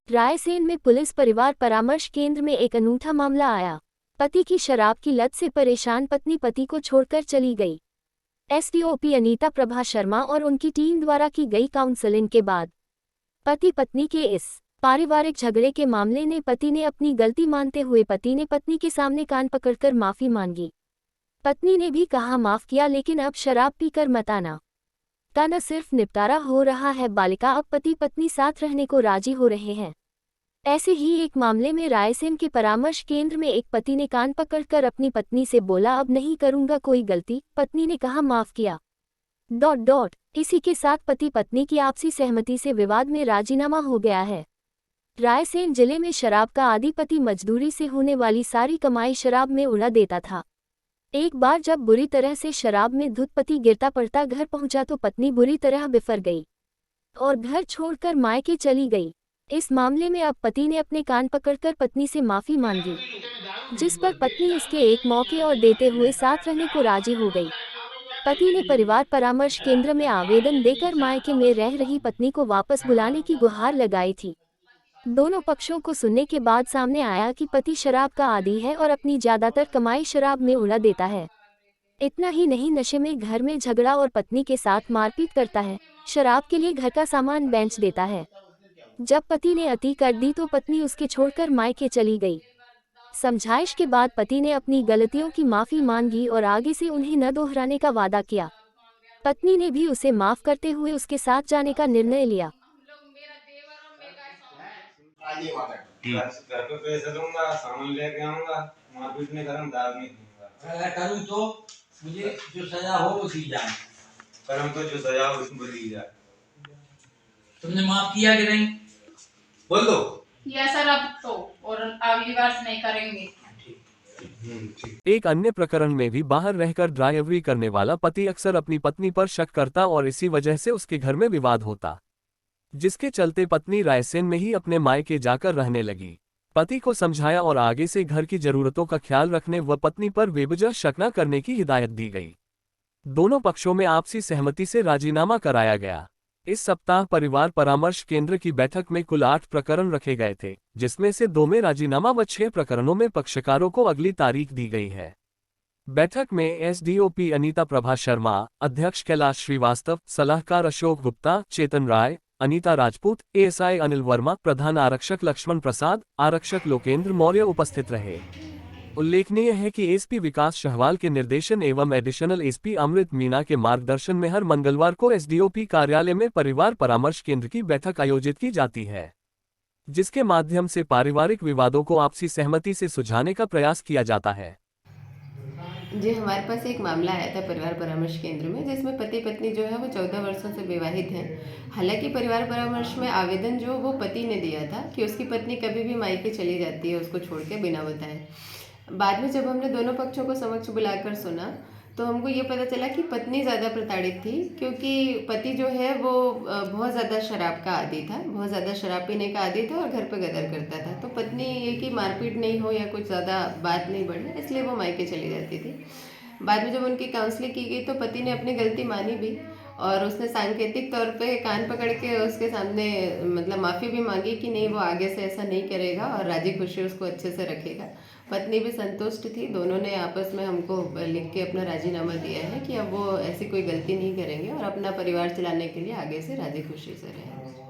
रायसेन में पुलिस परिवार परामर्श केंद्र में एक अनूठा मामला आया। पति की शराब की लत से परेशान पत्नी पति को छोड़कर चली गई। एसडीओपी अनीता प्रभा शर्मा और उनकी टीम द्वारा की गई काउंसलिंग के बाद पति पत्नी के इस पारिवारिक झगड़े के मामले में पति ने अपनी गलती मानते हुए पति ने पत्नी के सामने कान पकड़कर माफी मांगी। पत्नी ने भी कहा माफ किया, लेकिन अब शराब पीकर मत आना। का न सिर्फ निपटारा हो रहा है, बालिका अब पति पत्नी साथ रहने को राजी हो रहे हैं। ऐसे ही एक मामले में रायसेन के परामर्श केंद्र में एक पति ने कान पकड़कर अपनी पत्नी से बोला अब नहीं करूंगा कोई गलती। पत्नी ने कहा माफ किया। इसी के साथ पति पत्नी की आपसी सहमति से विवाद में राजीनामा हो गया है। रायसेन जिले में शराब का आदी पति मजदूरी से होने वाली सारी कमाई शराब में उड़ा देता था। एक बार जब बुरी तरह से शराब में धुत पति गिरता पड़ता घर पहुंचा तो पत्नी बुरी तरह बिफर गई और घर छोड़कर मायके चली गई। इस मामले में अब पति ने अपने कान पकड़कर पत्नी से माफी मांगी, जिस पर पत्नी इसके एक मौके और देते हुए साथ रहने को राजी हो गई। पति ने परिवार परामर्श केंद्र में आवेदन देकर मायके में रह रही पत्नी को वापस बुलाने की गुहार लगाई थी। दोनों पक्षों को सुनने के बाद सामने आया कि पति शराब का आदी है और अपनी ज्यादातर कमाई शराब में उड़ा देता है। इतना ही नहीं, नशे में घर में झगड़ा और पत्नी के साथ मारपीट करता है। शराब के लिए घर का सामान बेच देता है। जब पति ने अति कर दी तो पत्नी उसके छोड़कर मायके चली गई। समझाइश के बाद पति ने अपनी गलतियों की माफी मांगी और आगे से उन्हें न दोहराने का वादा किया। पत्नी ने भी उसे माफ करते हुए उसके साथ जाने का निर्णय लिया। घर पे पैसे दूंगा, सामान लेके आऊंगा, मारपीट नहीं करूंगा, दाल नहीं दूंगा। अगर करूं तो मुझे जो सजा हो वो दी जाए। करूं तो जो सजा हो उसको दी जाए। तुमने माफ किया कि नहीं? बोल दो। या सर अब तो और अगली बार से नहीं करेंगे। एक अन्य प्रकरण में भी बाहर रहकर ड्राइवरी करने वाला पति अक्सर अपनी पत्नी पर शक करता और इसी वजह से उसके घर में विवाद होता, जिसके चलते पत्नी रायसेन में ही अपने मायके जाकर रहने लगी। पति को समझाया और आगे से घर की जरूरतों का ख्याल रखने व पत्नी पर बेवजह शक न करने की हिदायत दी गई। दोनों पक्षों में आपसी सहमति से राजीनामा कराया गया। इस सप्ताह परिवार परामर्श केंद्र की बैठक में कुल 8 प्रकरण रखे गए थे, जिसमें से 2 में राजीनामा व 6 प्रकरणों में पक्षकारों को अगली तारीख दी गई है। बैठक में एसडीओपी अनीता प्रभा शर्मा, अध्यक्ष कैलाश श्रीवास्तव, सलाहकार अशोक गुप्ता, चेतन राय, अनीता राजपूत, एएसआई अनिल वर्मा, प्रधान आरक्षक लक्ष्मण प्रसाद, आरक्षक लोकेंद्र मौर्य उपस्थित रहे। उल्लेखनीय है कि एसपी विकास शहवाल के निर्देशन एवं एडिशनल एसपी अमृत मीना के मार्गदर्शन में हर मंगलवार को एसडीओपी कार्यालय में परिवार परामर्श केंद्र की बैठक आयोजित की जाती है, जिसके माध्यम से पारिवारिक विवादों को आपसी सहमति से सुलझाने का प्रयास किया जाता है। जी, हमारे पास एक मामला आया था परिवार परामर्श केंद्र में, जिसमें पति पत्नी जो है वो 14 वर्षों से विवाहित हैं। हालांकि परिवार परामर्श में आवेदन जो वो पति ने दिया था कि उसकी पत्नी कभी भी मायके चली जाती है उसको छोड़ के बिना बताए। बाद में जब हमने दोनों पक्षों को समक्ष बुलाकर सुना तो हमको ये पता चला कि पत्नी ज़्यादा प्रताड़ित थी, क्योंकि पति जो है वो बहुत ज़्यादा शराब का आदी था, बहुत ज़्यादा शराब पीने का आदी था और घर पे गदर करता था। तो पत्नी ये कि मारपीट नहीं हो या कुछ ज़्यादा बात नहीं बढ़े, इसलिए वो मायके चली जाती थी। बाद में जब उनकी काउंसलिंग की गई तो पति ने अपनी गलती मानी भी और उसने सांकेतिक तौर पे कान पकड़ के उसके सामने मतलब माफ़ी भी मांगी कि नहीं वो आगे से ऐसा नहीं करेगा और राजी खुशी उसको अच्छे से रखेगा। पत्नी भी संतुष्ट थी। दोनों ने आपस में हमको लिख के अपना राजीनामा दिया है कि अब वो ऐसी कोई गलती नहीं करेंगे और अपना परिवार चलाने के लिए आगे से राजी खुशी से रहेंगे।